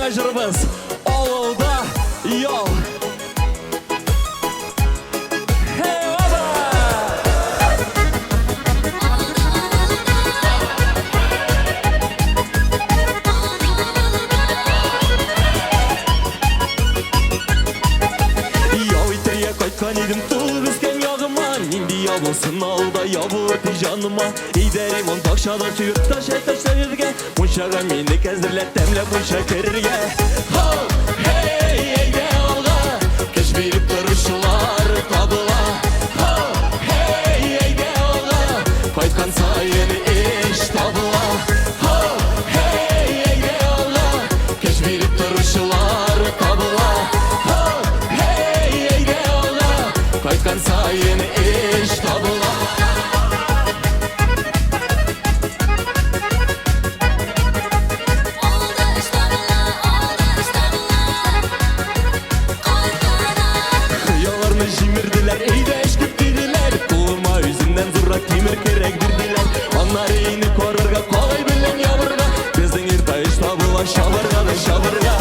Beraber jırımız Oğulda yol. Hey baba. Yav iteriye koykan edim tuğ bizken yağıma. Nindi yav olsun ağılda yav ötü canıma. İderim on taşada tüyüp taş taşlarırge. Bunşağa meni kezdirlet temle bunşa kerirge. Ho hey hey de olga. Keş verip duruşular tabıla. Ho hey hey de olga. Koykan sayın iş tabıla. Ho hey hey de olga. Keş verip duruşular tabıla. Ho hey hey de olga. Koykan sayın iş tabıla. Jimirdiler, eyde eşkip dediler. Kuluma yüzünden zurrak temir kerek dirdiler. Onlar iyini korurga, kolay bilen yavurga. Bizden irta iş tabıla, şavırga da şavırga.